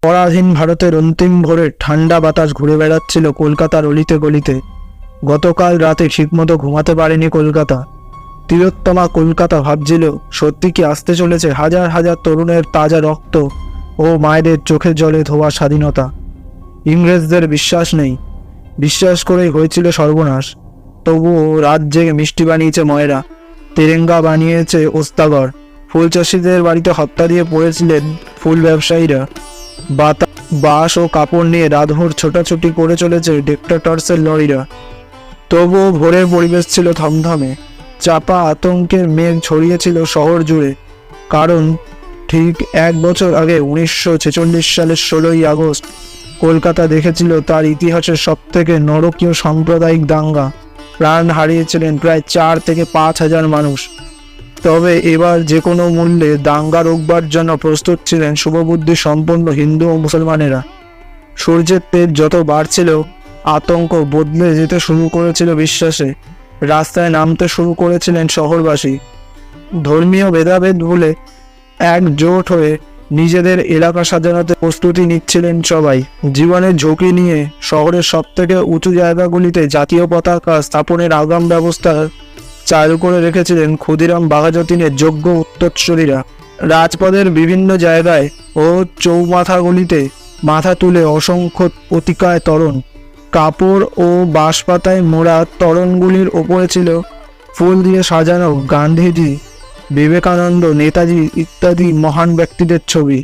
পরাধীন ভারতের অন্তিম ভোরে ঠান্ডা বাতাস ঘুরে বেড়াচ্ছিল কলকাতার অলিতে গলিতে। গতকাল রাতে ঠিকমতো ঘুমাতে পারেনি কলকাতা। তিলোত্তমা কলকাতা ভাবছিল, সত্যি কি আসতে চলেছে হাজার হাজার তরুণের তাজা রক্ত ও মায়েদের চোখের জলে ধোয়া স্বাধীনতা। ইংরেজদের বিশ্বাস নেই, বিশ্বাস করেই হয়েছিল সর্বনাশ। তবুও রাত জেগে মিষ্টি বানিয়েছে ময়রা, তেরেঙ্গা বানিয়েছে ওস্তাগর। ফুল চাষিদের বাড়িতে হত্যা দিয়ে পড়েছিলেন ফুল ব্যবসায়ীরা। বাঁশ ও কাপড় নিয়ে রাতভর ছোটাছুটি করে চলেছে ডিক্টেটরসের লরিরা। তবুও ভোরের পরিবেশ ছিল থমথমে। চাপা আতঙ্কের মেঘ ছড়িয়েছিল শহর জুড়ে। কারণ ঠিক 1 বছর আগে 1946 সালের 16ই আগস্ট কলকাতা দেখেছিল তার ইতিহাসের সবথেকে নরকীয় সাম্প্রদায়িক দাঙ্গা। প্রাণ হারিয়েছিলেন প্রায় 4 থেকে 5 হাজার মানুষ। তবে এবার যে কোনো মূল্যে দাঙ্গা রোকবার জন্য প্রস্তুত ছিলেন শুভবুদ্ধি সম্পন্ন হিন্দু ও মুসলমানেরা। সূর্যের তেজ যত বাড়ছিল, আতঙ্ক বদলে যেতে শুরু করেছিল বিশ্বাসে। রাস্তায় নামতে শুরু করেছিলেন শহরবাসী। ধর্মীয় ভেদাভেদ ভুলে একজোট হয়ে নিজেদের এলাকা সাজানোতে প্রস্তুতি নিচ্ছিলেন সবাই। জীবনের ঝুঁকি নিয়ে শহরের সবথেকে উঁচু জায়গাগুলিতে জাতীয় পতাকা স্থাপনের আগাম ব্যবস্থা চালু করে রেখেছিলেন ক্ষুদিরাম বাঘাযতীনের যোগ্য উত্তরসূরিরা। রাজপথের বিভিন্ন জায়গায় ও চৌমাথাগুলিতে মাথা তুলে অসংখ্য অতিকায় তরণ। কাপড় ও বাঁশপাতায় মোড়া তরণগুলির ওপরে ছিল ফুল দিয়ে সাজানো গান্ধীজি, বিবেকানন্দ, নেতাজি ইত্যাদি মহান ব্যক্তিদের ছবি।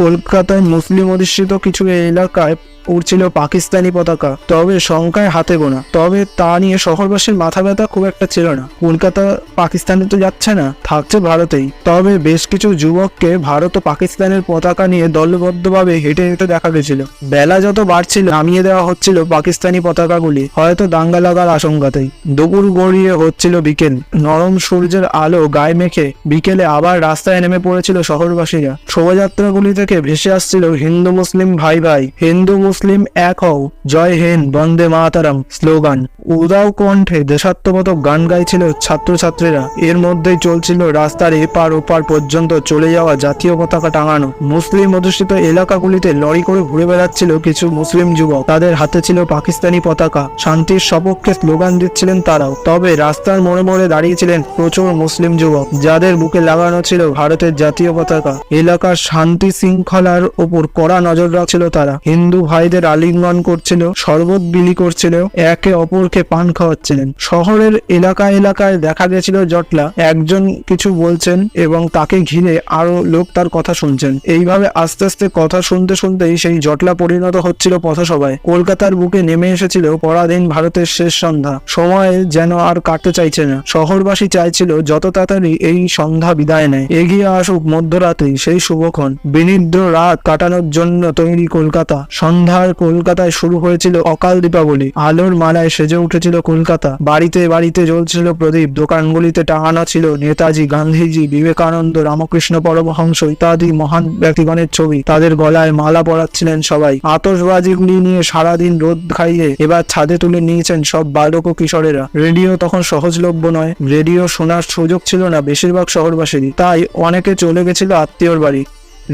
কলকাতায় মুসলিম অধ্যুষিত কিছু এলাকায় উড়ছিল পাকিস্তানি পতাকা, তবে সংখ্যায় হাতে গোনা। তবে তা নিয়ে শহরবাসীর মাথা ব্যথা খুব একটা ছিল না। কলকাতা পাকিস্তানে তো যাচ্ছে না, থাকছে ভারতেই। তবে বেশ কিছু যুবককে ভারত ও পাকিস্তানের পতাকা নিয়ে দলবদ্ধভাবে হেঁটে হেঁটে দেখা গেছিল। বেলা যত বাড়ছিল নামিয়ে দেওয়া হচ্ছিল পাকিস্তানি পতাকাগুলি, হয়তো দাঙ্গা লাগার আশঙ্কাতেই। দুপুর গড়িয়ে হচ্ছিল বিকেল। নরম সূর্যের আলো গায়ে মেখে বিকেলে আবার রাস্তায় নেমে পড়েছিল শহরবাসীরা। শোভাযাত্রাগুলি থেকে ভেসে আসছিল হিন্দু মুসলিম ভাই ভাই, হিন্দু মুসলিম এক হও, জয় হিন্দ, বন্দে মাতারাম স্লোগান। উদাও কণ্ঠে দেশাত্মবোধক গান গাইছিল ছাত্রছাত্রীরা। এর মধ্যেই চলছিল রাস্তার এপার ওপার পর্যন্ত চলে যাওয়া জাতীয় পতাকা টাঙানো। মুসলিম অধ্যুষিত এলাকাগুলিতে লরি করে ঘুরে বেড়াচ্ছিল কিছু মুসলিম যুবক। তাদের হাতে ছিল পাকিস্তানি পতাকা। শান্তির সপক্ষে স্লোগান দিচ্ছিলেন তারাও। তবে রাস্তার মোড়ে মোড়ে দাঁড়িয়েছিলেন প্রচুর মুসলিম যুবক, যাদের বুকে লাগানো ছিল ভারতের জাতীয় পতাকা। এলাকার শান্তি শৃঙ্খলার ওপর কড়া নজর রাখছিল তারা। হিন্দু ভাইদের আলিঙ্গন করছিল, শরবত বিলি করছিল, একে অপরকে পান খাওয়াচ্ছিলেন। শহরের এলাকায় এলাকায় দেখা গেছিল জটলা। একজন কিছু বলছেন এবং তাকে ঘিরে আরো লোক তার কথা শুনছেন। এইভাবে আস্তে আস্তে কথা শুনতে শুনতেই সেই জটলা পরিণত হচ্ছিল পথসভায়। কলকাতার বুকে নেমে এসেছিল পরাধীন ভারতের শেষ সন্ধ্যা। সময় যেন আর কাটতে চাইছে না। শহরবাসী চাইছিল যত তাড়াতাড়ি এই সন্ধ্যা বিদায় নেয়, এগিয়ে আসুক মধ্যরাতেই সেই শুভক্ষণ। বিনিদ্র রাত কাটানোর জন্য তৈরি কলকাতা। সন্ধ্যার কলকাতায় শুরু হয়েছিল অকাল দীপাবলি। আলোর মালায় সেজে উঠেছিল কলকাতা। বাড়িতে বাড়িতে জ্বলছিল প্রদীপ। দোকানগুলিতে টাঙানো ছিল নেতাজি, গান্ধীজি, বিবেকানন্দ, রামকৃষ্ণ পরমহংস ইত্যাদি মহান ব্যক্তিগণের ছবি। তাদের গলায় মালা পরাচ্ছিলেন সবাই। আতশবাজিগুলি নিয়ে সারাদিন রোদ খাইয়ে এবার ছাদে তুলে নিয়েছেন সব বালক ও কিশোরেরা। রেডিও তখন সহজলভ্য নয়। রেডিও শোনার সুযোগ ছিল না বেশিরভাগ শহরবাসীরই। তাই অনেকে চলে গেছিল আত্মীয়র বাড়ি।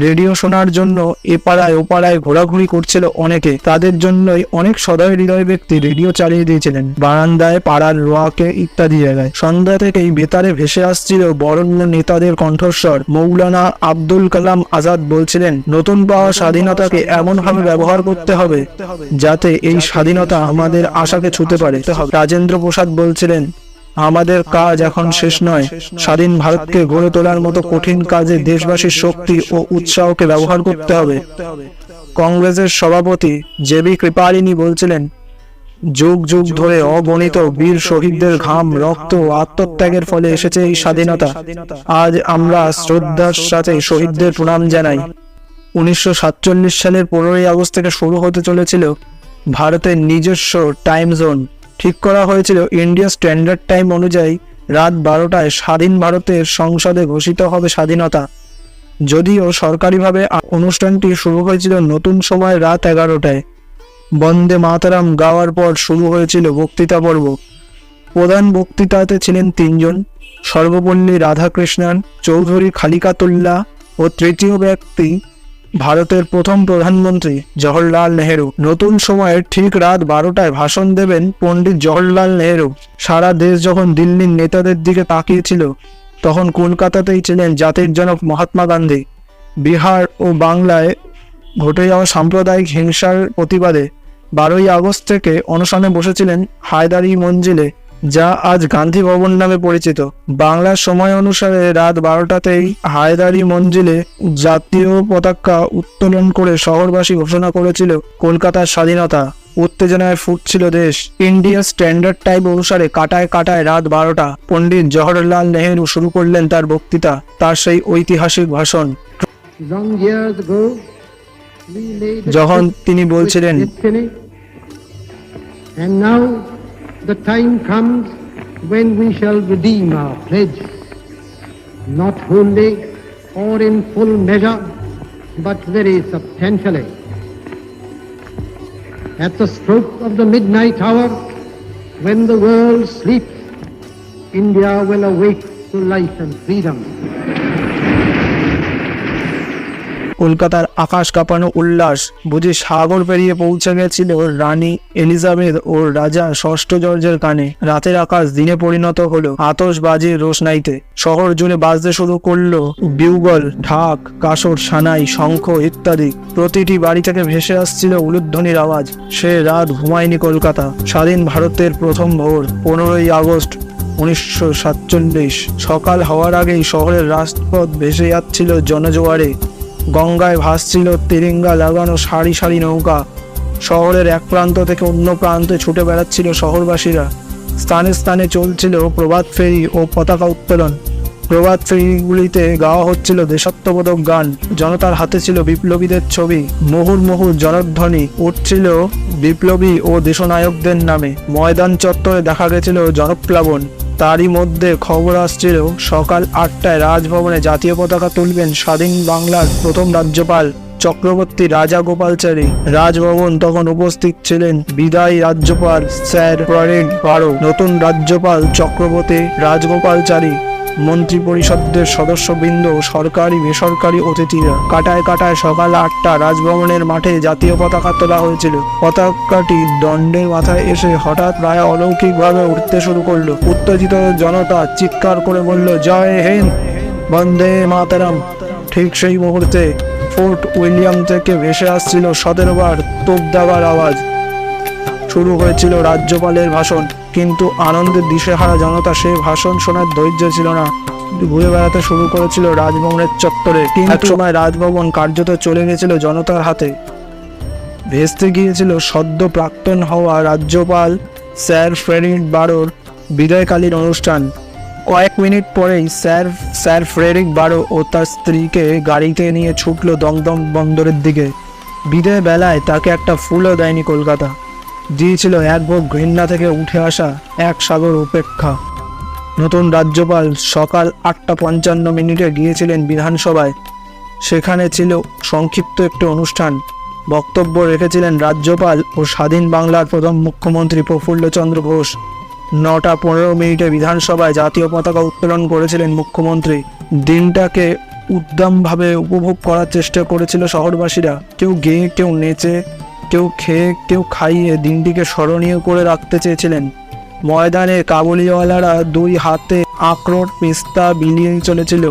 রেডিও শোনার জন্য এপাড়ায় ওপাড়ায় ঘোরাঘুরি করছিল অনেকে। তাদের জন্যই অনেক সদয় হৃদয় ব্যক্তি রেডিও চালিয়ে দিয়েছিলেন বারান্দায়, পাড়ার রোয়াকে ইত্যাদি জায়গায়। সন্ধ্যা থেকেই বেতারে ভেসে আসছিল বরেণ্য নেতাদের কণ্ঠস্বর। মৌলানা আব্দুল কালাম আজাদ বলছিলেন, নতুন পাওয়া স্বাধীনতাকে এমনভাবে ব্যবহার করতে হবে যাতে এই স্বাধীনতা আমাদের আশাকে ছুঁতে পারে। রাজেন্দ্র প্রসাদ বলছিলেন, আমাদের কাজ এখন শেষ নয়। স্বাধীন ভারতকে গড়ে তোলার মতো কঠিন কাজে দেশবাসীর শক্তি ও উৎসাহকে ব্যবহার করতে হবে। কংগ্রেসের সভাপতি জেবি কৃপালিনী বলছিলেন, যুগ যুগ ধরে অগণিত বীর শহীদদের ঘাম, রক্ত ও আত্মত্যাগের ফলে এসেছে এই স্বাধীনতা। আজ আমরা শ্রদ্ধার সাথে শহীদদের প্রণাম জানাই। 1947 সালের 15ই আগস্ট থেকে শুরু হতে চলেছিল ভারতের নিজস্ব টাইম জোন। ঠিক করা হয়েছিল ইন্ডিয়া স্ট্যান্ডার্ড টাইম অনুযায়ী রাত 12টায় স্বাধীন ভারতের সংসদে ঘোষিত হবে স্বাধীনতা। যদিও সরকারিভাবে অনুষ্ঠানটি শুরু হয়েছিল নতুন সময় রাত 11টায়। বন্দে মাতারাম গাওয়ার পর শুরু হয়েছিল বক্তৃতা পর্ব। প্রধান বক্তৃতাতে ছিলেন 3 জন, সর্বপল্লী রাধাকৃষ্ণন, চৌধুরী খালিকাতুল্লাহ ও তৃতীয় ব্যক্তি ভারতের প্রথম প্রধানমন্ত্রী জওহরলাল নেহেরু। নতুন সময়ে ঠিক রাত 12টায় ভাষণ দেবেন পণ্ডিত জওহরলাল নেহেরু। সারা দেশ যখন দিল্লির নেতাদের দিকে তাকিয়েছিল, তখন কলকাতাতেই ছিলেন জাতির জনক মহাত্মা গান্ধী। বিহার ও বাংলায় ঘটে যাওয়া সাম্প্রদায়িক হিংসার প্রতিবাদে 12ই আগস্ট থেকে অনশনে বসেছিলেন হায়দারি মঞ্জিলে, যা আজ গান্ধী ভবন নামে পরিচিত। বাংলার সময় অনুসারে রাত 12টাতেই হায়দারি মঞ্জিলে জাতীয় পতাকা উত্তোলন করে শহরবাসী ঘোষণা করেছিল কলকাতার স্বাধীনতা। উত্তেজনায় ফুটছিল দেশ। ইন্ডিয়া স্ট্যান্ডার্ড টাইম অনুসারে কাটায় কাটায় রাত 12টা। পণ্ডিত জওহরলাল নেহেরু শুরু করলেন তার বক্তৃতা, তার সেই ঐতিহাসিক ভাষণ। যখন তিনি বলছিলেন, And now the time comes when we shall redeem our pledge, not wholly or in full measure, but very substantially. At the stroke of the midnight hour, when the world sleeps, India will awake to life and freedom. কলকাতার আকাশ কাঁপানো উল্লাস বুঝি সাগর পেরিয়ে পৌঁছে গেছিল রানী Elizabeth ও রাজা ষষ্ঠ জর্জের কানে। রাতের আকাশ দিনে পরিণত হলো আতশবাজির রোশনাইতে। শহর জুড়ে বাজতে শুরু করলো বিউগল, ঢাক, কাসর, সানাই, শঙ্খ ইত্যাদি। প্রতিটি বাড়ি থেকে ভেসে আসছিল উলুধ্বনির আওয়াজ। সে রাত ঘুমায়নি কলকাতা। স্বাধীন ভারতের প্রথম ভোর, 15ই আগস্ট 1947। সকাল হওয়ার আগেই শহরের রাজপথ ভেসে যাচ্ছিল জনজোয়ারে। গঙ্গায় ভাসছিল তিরঙ্গা লাগানো সারি সারি নৌকা। শহরের এক প্রান্ত থেকে অন্য প্রান্তে ছুটে বেড়াচ্ছিল শহরবাসীরা। স্থানে স্থানে চলছিল প্রভাত ফেরি ও পতাকা উত্তোলন। প্রভাত ফেরিগুলিতে গাওয়া হচ্ছিল দেশাত্মবোধক গান। জনতার হাতে ছিল বিপ্লবীদের ছবি। মুহুর্মুহু জনধ্বনি উঠছিল বিপ্লবী ও দেশনায়কদের নামে। ময়দান চত্বরে দেখা গেছিল জনপ্লাবন। তারই মধ্যে খবর আসছিল সকাল 8টায় রাজভবনে জাতীয় পতাকা তুলবেন স্বাধীন বাংলার প্রথম রাজ্যপাল চক্রবর্তী রাজাগোপালচারী। রাজভবন তখন উপস্থিত ছিলেন বিদায়ী রাজ্যপাল স্যার ফ্রেডরিক বারো, নতুন রাজ্যপাল চক্রবর্তী রাজগোপালচারী, মন্ত্রী পরিষদের সদস্যবৃন্দ, সরকারি বেসরকারি অতিথিরা। কাটায় কাটায় সকাল 8টা রাজভবনের মাঠে জাতীয় পতাকা তোলা হয়েছিল। পতাকাটি দণ্ডের মাথায় এসে হঠাৎ প্রায় অলৌকিকভাবে উঠতে শুরু করলো। উত্তেজিত জনতা চিৎকার করে বলল, জয় হিন্দ, বন্দে মাতরম। ঠিক সেই মুহূর্তে ফোর্ট উইলিয়াম থেকে ভেসে আসছিল 17 বার তোপ দাগার আওয়াজ। শুরু হয়েছিল রাজ্যপালের ভাষণ, কিন্তু আনন্দের দিশেহারা জনতা সে ভাষণ শোনার ধৈর্য ছিল না। ঘুরে বেড়াতে শুরু করেছিল রাজভবনের চত্বরে। এক সময় রাজভবন কার্যত চলে গেছিল জনতার হাতে। ভেস্তে গিয়েছিল সদ্য প্রাক্তন হওয়া রাজ্যপাল স্যার ফ্রেডরিক বারোর বিদায়কালীন অনুষ্ঠান। কয়েক মিনিট পরেই স্যার ফ্রেডরিক বারো ও তার স্ত্রীকে গাড়িতে নিয়ে ছুটল দমদম বন্দরের দিকে। বিদায় বেলায় তাকে একটা ফুলও দেয়নি কলকাতা। দিয়েছিল এক বুক ঘৃণা থেকে উঠে আসা এক সাগর উপেক্ষা। নতুন রাজ্যপাল সকাল 8:55 গিয়েছিলেন বিধানসভায়। সেখানে ছিল সংক্ষিপ্ত একটি অনুষ্ঠান। বক্তব্য রেখেছিলেন রাজ্যপাল ও স্বাধীন বাংলার প্রথম মুখ্যমন্ত্রী প্রফুল্লচন্দ্র ঘোষ। 9:15 বিধানসভায় জাতীয় পতাকা উত্তোলন করেছিলেন মুখ্যমন্ত্রী। দিনটাকে উদ্দামভাবে উপভোগ করার চেষ্টা করেছিল শহরবাসীরা। কেউ গেয়ে, কেউ নেচে, কেউ খেয়ে, কেউ খাইয়ে দিনটিকে স্মরণীয় করে রাখতে চেয়েছিলেন। ময়দানে কাবুলিওয়ালারা 2 হাতে আখরোট পিস্তা বিলিয়ে চলেছিল।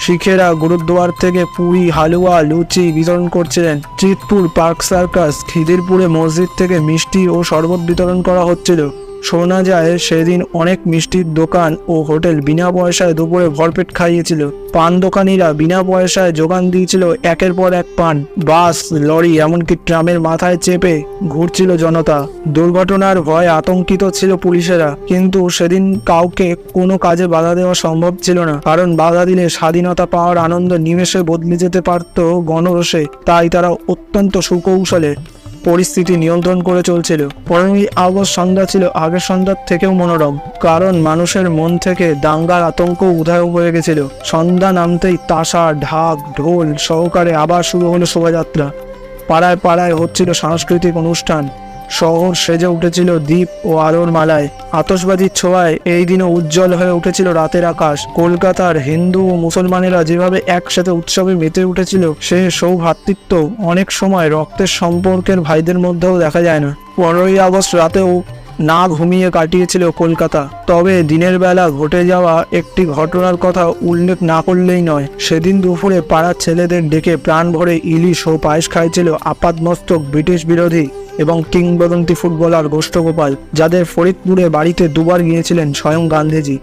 শিখেরা গুরুদ্বার থেকে পুরি, হালুয়া, লুচি বিতরণ করছিলেন। চিতপুর পার্ক সার্কাস, খিদিরপুরে মসজিদ থেকে মিষ্টি ও শরবত বিতরণ করা হচ্ছিল। শোনা যায় সেদিন অনেক মিষ্টির দোকান ও হোটেল বিনা পয়সায় দুপুরে ভরপেট খাইয়েছিল। পান দোকানিরা বিনা পয়সায় যোগান দিয়েছিল একের পর এক পান। বাস, লরি, এমনকি ট্রামের মাথায় চেপে ঘুরছিল জনতা। দুর্ঘটনার ভয়ে আতঙ্কিত ছিল পুলিশেরা, কিন্তু সেদিন কাউকে কোনো কাজে বাধা দেওয়া সম্ভব ছিল না, কারণ বাধা দিলে স্বাধীনতা পাওয়ার আনন্দ নিমেষে বদলে যেতে পারত গণরোষে। তাই তারা অত্যন্ত সুকৌশলে পরিস্থিতি নিয়ন্ত্রণ করে চলছিল। 15ই আগস্ট সন্ধ্যা ছিল আগের সন্ধ্যার থেকেও মনোরম, কারণ মানুষের মন থেকে দাঙ্গার আতঙ্ক উধাও হয়ে গেছিল। সন্ধ্যা নামতেই তাসা, ঢাক, ঢোল সহকারে আবার শুরু হলো শোভাযাত্রা। পাড়ায় পাড়ায় হচ্ছিল সাংস্কৃতিক অনুষ্ঠান। শহর সেজে উঠেছিল দ্বীপ ও আলোর মালায়। আতশবাজির ছোঁয়ায় এই দিনও উজ্জ্বল হয়ে উঠেছিল রাতের আকাশ। কলকাতার হিন্দু ও মুসলমানেরা যেভাবে একসাথে উৎসবে মেতে উঠেছিল, সে সৌভ্রাতৃত্ব অনেক সময় রক্তের সম্পর্কের ভাইদের মধ্যেও দেখা যায় না। 15ই আগস্ট রাতেও না ঘুমিয়ে কাটিয়েছিল কলকাতা। তবে দিনের বেলা ঘটে যাওয়া একটি ঘটনার কথা উল্লেখ না করলেই নয়। সেদিন দুপুরে পাড়ার ছেলেদের ডেকে প্রাণ ভরে ইলিশ ও পায়েস খাইছিল আপাতমস্তক ব্রিটিশ বিরোধী এবং কিংবদন্তি ফুটবলার গোষ্ঠগোপাল, যাদের ফরিদপুরে বাড়িতে দুবার গিয়েছিলেন স্বয়ং গান্ধীজি।